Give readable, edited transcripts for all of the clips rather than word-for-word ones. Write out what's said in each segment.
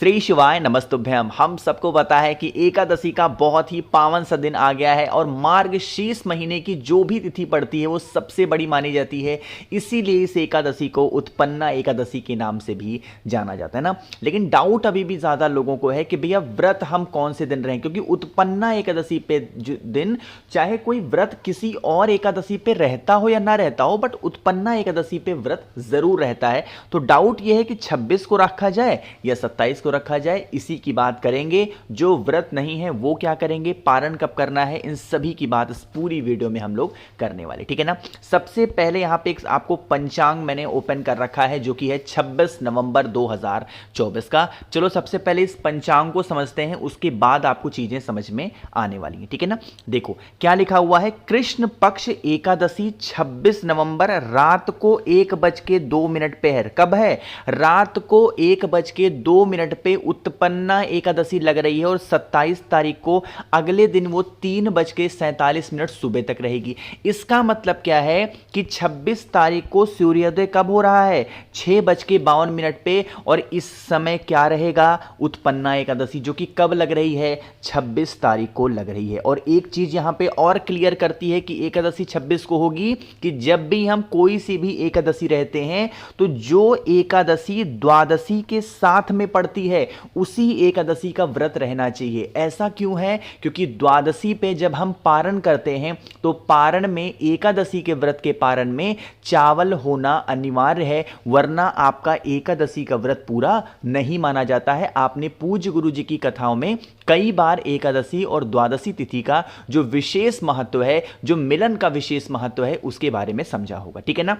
श्री शिवाय नमस्तुभ्यम। हम सबको पता है कि एकादशी का बहुत ही पावन सा दिन आ गया है और मार्गशीर्ष महीने की जो भी तिथि पड़ती है वो सबसे बड़ी मानी जाती है। इसीलिए इस एकादशी को उत्पन्ना एकादशी के नाम से भी जाना जाता है ना। लेकिन डाउट अभी भी ज़्यादा लोगों को है कि भैया व्रत हम कौन से दिन रहें, क्योंकि उत्पन्ना एकादशी पे दिन चाहे कोई व्रत किसी और एकादशी पे रहता हो या ना रहता हो, बट उत्पन्ना एकादशी पे व्रत जरूर रहता है। तो डाउट यह है कि 26 को रखा जाए या 27 को रखा जाए, इसी की बात करेंगे। जो व्रत नहीं है वो क्या करेंगे, पारण कब करना है, इन सभी की बात इस पूरी वीडियो में हम लोग करने वाले, ठीक है ना। सबसे पहले यहां पे एक आपको पंचांग मैंने ओपन कर रखा है जो कि है 26 नवंबर 2024 का। चलो सबसे पहले इस पंचांग को समझते हैं, उसके बाद आपको चीजें समझ में आने वाली हैं, ठीक है ना। देखो क्या लिखा हुआ है, कृष्ण पक्ष एकादशी 26 नवंबर रात को 1:02 पे है। कब है, रात को 1:02 पे उत्पन्ना एकादशी लग रही है और 27 तारीख को अगले दिन वो 3:47 सुबह तक रहेगी। इसका मतलब क्या है कि 26 तारीख को सूर्योदय कब हो रहा है, 6:52 पे, और इस समय क्या रहेगा, उत्पन्ना एकादशी, जो कि कब लग रही है, 26 तारीख को लग रही है। और एक चीज यहां पे और क्लियर करती है कि एकादशी 26 को होगी कि जब भी हम कोई सी भी एकादशी रहते हैं तो जो एकादशी द्वादशी के साथ में पड़ती है उसी एकादशी का व्रत रहना चाहिए। ऐसा क्यों है, क्योंकि द्वादशी पे जब हम पारण करते हैं तो पारण में, एकादशी के व्रत के पारण में चावल होना अनिवार्य है, वरना आपका एकादशी का व्रत पूरा नहीं माना जाता है। आपने पूज्य गुरु जी की कथाओं में कई बार एकादशी और द्वादशी तिथि का जो विशेष महत्व है, जो मिलन का विशेष महत्व है, उसके बारे में समझा होगा, ठीक है ना।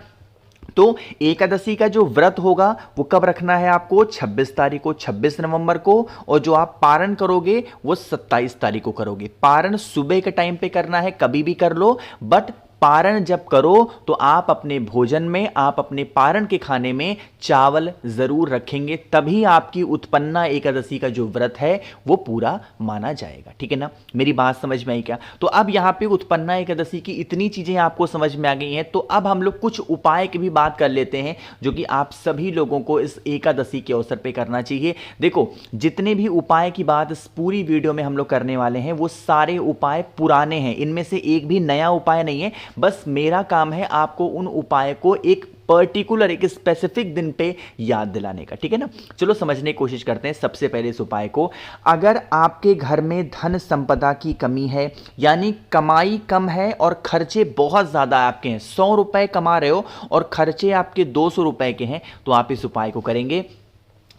तो एकादशी का जो व्रत होगा वो कब रखना है आपको, 26 तारीख को, 26 नवंबर को, और जो आप पारण करोगे वो 27 तारीख को करोगे। पारण सुबह के टाइम पे करना है, कभी भी कर लो, बट पारण जब करो तो आप अपने भोजन में, आप अपने पारण के खाने में चावल जरूर रखेंगे, तभी आपकी उत्पन्ना एकादशी का जो व्रत है वो पूरा माना जाएगा, ठीक है ना। मेरी बात समझ में आई क्या। तो अब यहां पे उत्पन्ना एकादशी की इतनी चीजें आपको समझ में आ गई हैं, तो अब हम लोग कुछ उपाय की भी बात कर लेते हैं जो कि आप सभी लोगों को इस एकादशी के अवसर पर करना चाहिए। देखो जितने भी उपाय की बात इस पूरी वीडियो में हम लोग करने वाले हैं वो सारे उपाय पुराने हैं, इनमें से एक भी नया उपाय नहीं है। बस मेरा काम है आपको उन उपाय को एक पर्टिकुलर, एक स्पेसिफिक दिन पे याद दिलाने का, ठीक है ना। चलो समझने की कोशिश करते हैं सबसे पहले इस उपाय को। अगर आपके घर में धन संपदा की कमी है, यानी कमाई कम है और खर्चे बहुत ज्यादा आपके हैं, 100 रुपए कमा रहे हो और खर्चे आपके 200 रुपए के हैं, तो आप इस उपाय को करेंगे।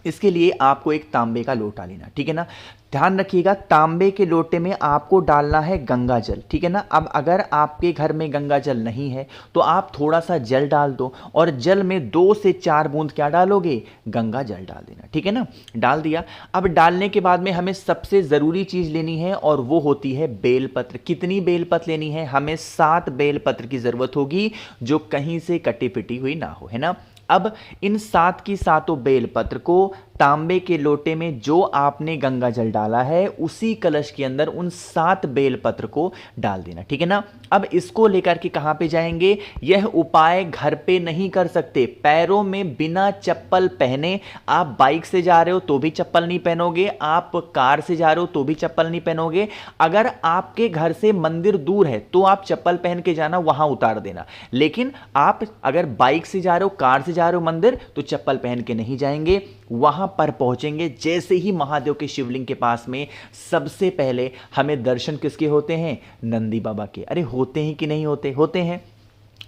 इसके लिए आपको एक तांबे का लोटा लेना, ठीक है ना। ध्यान रखिएगा, तांबे के लोटे में आपको डालना है गंगा जल, ठीक है ना। अब अगर आपके घर में गंगा जल नहीं है तो आप थोड़ा सा जल डाल दो और जल में 2 से 4 बूंद क्या डालोगे, गंगा जल डाल देना, ठीक है ना। डाल दिया। अब डालने के बाद में हमें सबसे जरूरी चीज लेनी है और वो होती है बेलपत्र। कितनी बेलपत्र लेनी है, हमें 7 बेलपत्र की जरूरत होगी जो कहीं से कटी पिटी हुई ना हो, है ना। अब इन 7 की 7 बेलपत्र को तांबे के लोटे में जो आपने गंगा जल डाला है उसी कलश के अंदर उन 7 बेलपत्र को डाल देना, ठीक है ना। अब इसको लेकर के कहां पे जाएंगे, यह उपाय घर पे नहीं कर सकते, पैरों में बिना चप्पल पहने। आप बाइक से जा रहे हो तो भी चप्पल नहीं पहनोगे, आप कार से जा रहे हो तो भी चप्पल नहीं पहनोगे। अगर आपके घर से मंदिर दूर है तो आप चप्पल पहन के जाना, वहां उतार देना। लेकिन आप अगर बाइक से जा रहे हो, कार से जा रहे हो मंदिर, तो चप्पल पहन के नहीं जाएंगे। वहां पर पहुंचेंगे, जैसे ही महादेव के शिवलिंग के पास में सबसे पहले हमें दर्शन किसके होते हैं, नंदी बाबा के। अरे होते हैं कि नहीं होते, होते हैं।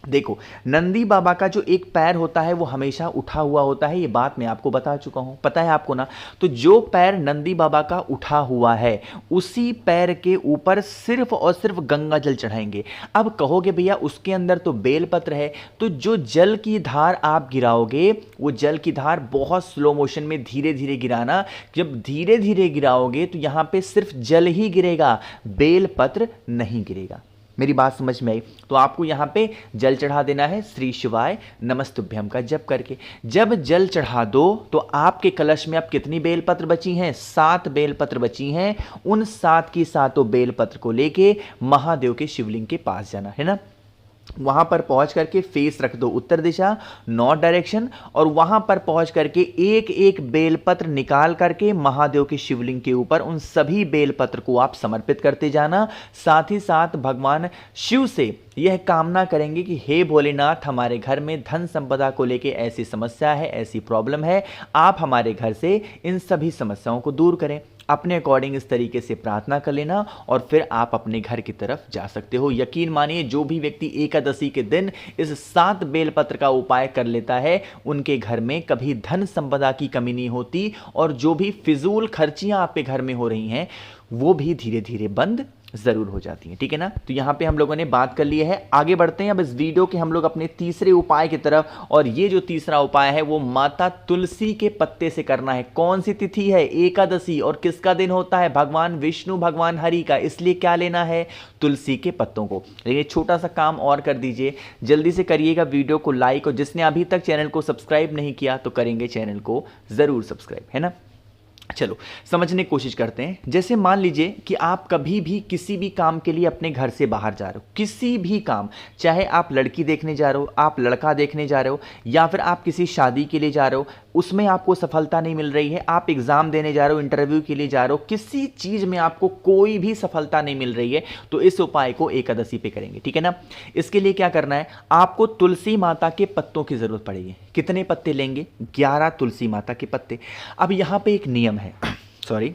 देखो नंदी बाबा का जो एक पैर होता है वो हमेशा उठा हुआ होता है, ये बात मैं आपको बता चुका हूं, पता है आपको ना। तो जो पैर नंदी बाबा का उठा हुआ है उसी पैर के ऊपर सिर्फ और सिर्फ गंगा जल चढ़ाएंगे। अब कहोगे भैया उसके अंदर तो बेलपत्र है, तो जो जल की धार आप गिराओगे वो जल की धार बहुत स्लो मोशन में धीरे धीरे गिराना। जब धीरे धीरे गिराओगे तो यहां पे सिर्फ जल ही गिरेगा, बेलपत्र नहीं गिरेगा। मेरी बात समझ में आई। तो आपको यहां पे जल चढ़ा देना है, श्री शिवाय नमस्तुभ्यम का जप करके। जब जल चढ़ा दो तो आपके कलश में अब कितनी बेलपत्र बची हैं, 7 बेलपत्र बची हैं। उन 7 की 7 बेलपत्र को लेके महादेव के शिवलिंग के पास जाना है ना। वहां पर पहुंच करके फेस रख दो उत्तर दिशा, नॉर्थ डायरेक्शन, और वहां पर पहुंच करके एक एक बेलपत्र निकाल करके महादेव के शिवलिंग के ऊपर उन सभी बेलपत्र को आप समर्पित करते जाना। साथ ही साथ भगवान शिव से यह कामना करेंगे कि हे भोलेनाथ, हमारे घर में धन संपदा को लेके ऐसी समस्या है, ऐसी प्रॉब्लम है, आप हमारे घर से इन सभी समस्याओं को दूर करें। अपने अकॉर्डिंग इस तरीके से प्रार्थना कर लेना और फिर आप अपने घर की तरफ जा सकते हो। यकीन मानिए, जो भी व्यक्ति एकादशी के दिन इस 7 बेलपत्र का उपाय कर लेता है, उनके घर में कभी धन संपदा की कमी नहीं होती, और जो भी फिजूल खर्चियां आपके घर में हो रही हैं वो भी धीरे धीरे बंद जरूर हो जाती है। ठीक है ना। तो यहां पे हम लोगों ने बात कर ली है। आगे बढ़ते हैं अब इस वीडियो के हम लोग अपने तीसरे उपाय की तरफ, और ये जो तीसरा उपाय है वो माता तुलसी के पत्ते से करना है। कौन सी तिथि है? एकादशी। और किसका दिन होता है? भगवान विष्णु भगवान हरि का। इसलिए क्या लेना है? तुलसी के पत्तों को। लेकिन छोटा सा काम और कर दीजिए, जल्दी से करिएगा वीडियो को लाइक, और जिसने अभी तक चैनल को सब्सक्राइब नहीं किया तो करेंगे चैनल को जरूर सब्सक्राइब, है ना। चलो समझने की कोशिश करते हैं। जैसे मान लीजिए कि आप कभी भी किसी भी काम के लिए अपने घर से बाहर जा रहे हो, किसी भी काम, चाहे आप लड़की देखने जा रहे हो, आप लड़का देखने जा रहे हो, या फिर आप किसी शादी के लिए जा रहे हो, उसमें आपको सफलता नहीं मिल रही है, आप एग्जाम देने जा रहे हो, इंटरव्यू के लिए जा रहे हो, किसी चीज में आपको कोई भी सफलता नहीं मिल रही है, तो इस उपाय को एकादशी पे करेंगे। ठीक है ना। इसके लिए क्या करना है? आपको तुलसी माता के पत्तों की जरूरत पड़ेगी। कितने पत्ते लेंगे? 11 तुलसी माता के पत्ते। अब यहां पे एक नियम है, सॉरी,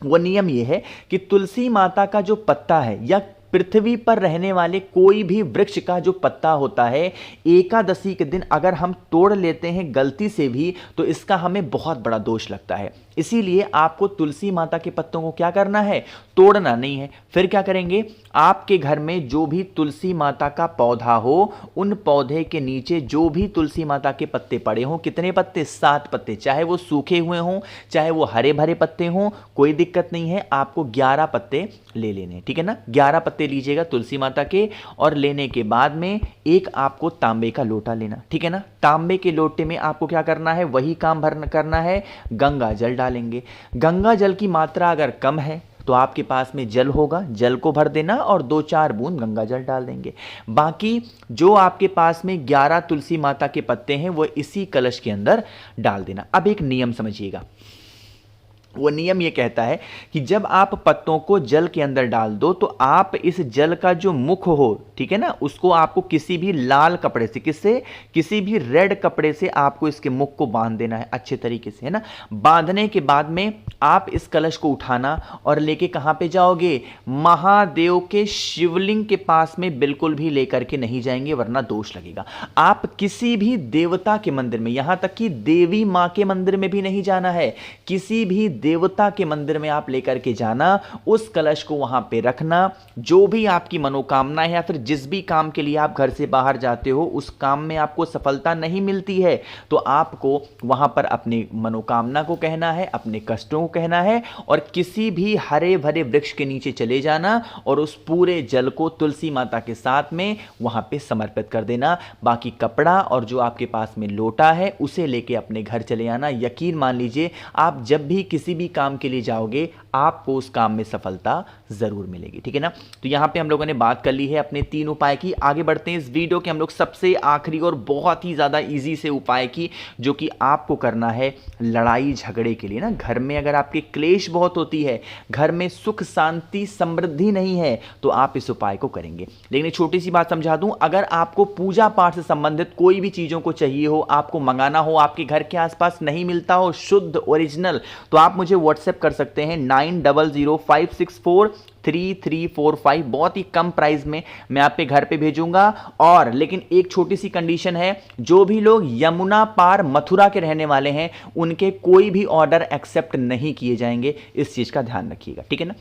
वो नियम ये है कि तुलसी माता का जो पत्ता है, या पृथ्वी पर रहने वाले कोई भी वृक्ष का जो पत्ता होता है, एकादशी के दिन अगर हम तोड़ लेते हैं गलती से भी, तो इसका हमें बहुत बड़ा दोष लगता है। इसीलिए आपको तुलसी माता के पत्तों को क्या करना है? तोड़ना नहीं है। फिर क्या करेंगे? आपके घर में जो भी तुलसी माता का पौधा हो, उन पौधे के नीचे जो भी तुलसी माता के पत्ते पड़े हों, कितने पत्ते? 7 पत्ते। चाहे वो सूखे हुए हों, चाहे वो हरे भरे पत्ते हों, कोई दिक्कत नहीं है, आपको 11 पत्ते ले लेने। ठीक है ना। 11 पत्ते लीजिएगा तुलसी माता के, और लेने के बाद में एक आपको तांबे का लोटा लेना। ठीक है ना। तांबे के लोटे में आपको क्या करना है? वही काम करना है, गंगा जल डालेंगे। गंगा जल की मात्रा अगर कम है तो आपके पास में जल होगा, जल को भर देना और 2-4 बूंद गंगा जल डाल देंगे। बाकी जो आपके पास में 11 तुलसी माता के पत्ते हैं वो इसी कलश के अंदर डाल देना। अब एक नियम समझिएगा, वो नियम ये कहता है कि जब आप पत्तों को जल के अंदर डाल दो, तो आप इस जल का जो मुख हो, ठीक है ना, उसको आपको किसी भी लाल कपड़े से, किसी भी रेड कपड़े से आपको इसके मुख को बांध देना है अच्छे तरीके से, है ना। बांधने के बाद में आप इस कलश को उठाना और लेके कहां पे जाओगे? महादेव के शिवलिंग के पास में बिल्कुल भी लेकर के नहीं जाएंगे, वरना दोष लगेगा। आप किसी भी देवता के मंदिर में, यहां तक कि देवी मां के मंदिर में भी नहीं जाना है, किसी भी देवता के मंदिर में आप लेकर के जाना, उस कलश को वहां पे रखना। जो भी आपकी मनोकामना है, या फिर जिस भी काम के लिए आप घर से बाहर जाते हो, उस काम में आपको सफलता नहीं मिलती है, तो आपको वहां पर अपनी मनोकामना को कहना है, अपने कष्टों को कहना है, और किसी भी हरे भरे वृक्ष के नीचे चले जाना और उस पूरे जल को तुलसी माता के साथ में वहां पे समर्पित कर देना। बाकी कपड़ा और जो आपके पास में लोटा है उसे लेके अपने घर चले आना। यकीन मान लीजिए, आप जब भी किसी भी काम के लिए जाओगे, आपको उस काम में सफलता जरूर मिलेगी। ठीक है ना। तो यहां पे हम लोगों ने बात कर ली है अपने 3 उपाय की। आगे बढ़ते हैं इस वीडियो के हम लोग सबसे आखिरी और बहुत ही ज्यादा इजी से उपाय की, जो कि आपको करना है लड़ाई झगड़े के लिए ना। घर में अगर आपके क्लेश बहुत होती है, घर में सुख शांति समृद्धि नहीं है, तो आप इस उपाय को करेंगे। लेकिन एक छोटी सी बात समझा दूं, अगर आपको पूजा पाठ से संबंधित कोई भी चीजों को चाहिए हो, आपको मंगाना हो, आपके घर के आसपास नहीं मिलता हो शुद्ध ओरिजिनल, तो आप मुझे व्हाट्सएप कर सकते हैं 9005643345। बहुत ही कम प्राइस में मैं आपके घर पे भेजूंगा। और लेकिन एक छोटी सी कंडीशन है, जो भी लोग यमुना पार मथुरा के रहने वाले हैं, उनके कोई भी ऑर्डर एक्सेप्ट नहीं किए जाएंगे। इस चीज का ध्यान रखिएगा। ठीक है ना।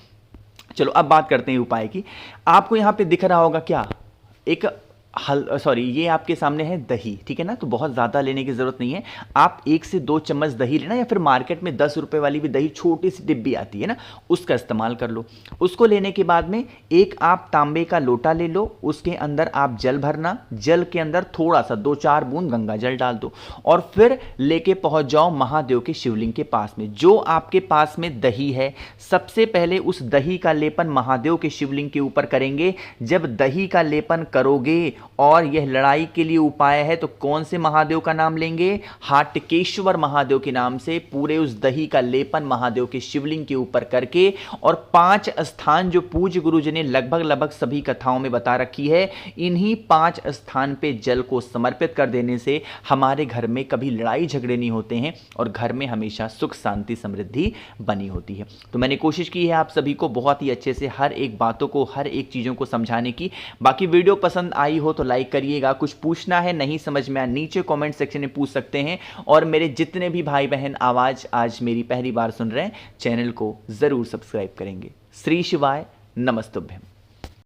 चलो अब बात करते हैं उपाय की। आपको यहां पे दिख रहा होगा क्या? एक ये आपके सामने है दही। ठीक है ना। तो बहुत ज़्यादा लेने की ज़रूरत नहीं है, आप 1 से 2 चम्मच दही लेना, या फिर मार्केट में 10 रुपए वाली भी दही छोटी सी डिब्बी आती है ना, उसका इस्तेमाल कर लो। उसको लेने के बाद में एक आप तांबे का लोटा ले लो, उसके अंदर आप जल भरना, जल के अंदर थोड़ा सा 2-4 बूंद गंगा जल डाल दो, और फिर लेके पहुंच जाओ महादेव के शिवलिंग के पास में। जो आपके पास में दही है, सबसे पहले उस दही का लेपन महादेव के शिवलिंग के ऊपर करेंगे। जब दही का लेपन करोगे और यह लड़ाई के लिए उपाय है तो कौन से महादेव का नाम लेंगे? हाटकेश्वर महादेव के नाम से पूरे उस दही का लेपन महादेव के शिवलिंग के ऊपर करके, और 5 स्थान जो पूज्य गुरुजी ने लगभग सभी कथाओं में बता रखी है, इन्हीं 5 स्थान पे जल को समर्पित कर देने से हमारे घर में कभी लड़ाई झगड़े नहीं होते हैं और घर में हमेशा सुख शांति समृद्धि बनी होती है। तो मैंने कोशिश की है आप सभी को बहुत ही अच्छे से हर एक बातों को, हर एक चीज़ों को समझाने की। बाकी वीडियो पसंद आई हो तो लाइक करिएगा, कुछ पूछना है नहीं समझ में आया नीचे कमेंट सेक्शन में पूछ सकते हैं, और मेरे जितने भी भाई बहन आवाज़ आज मेरी पहली बार सुन रहे हैं चैनल को ज़रूर सब्सक्राइब करेंगे। श्री शिवाय, नमस्तुभ्यम।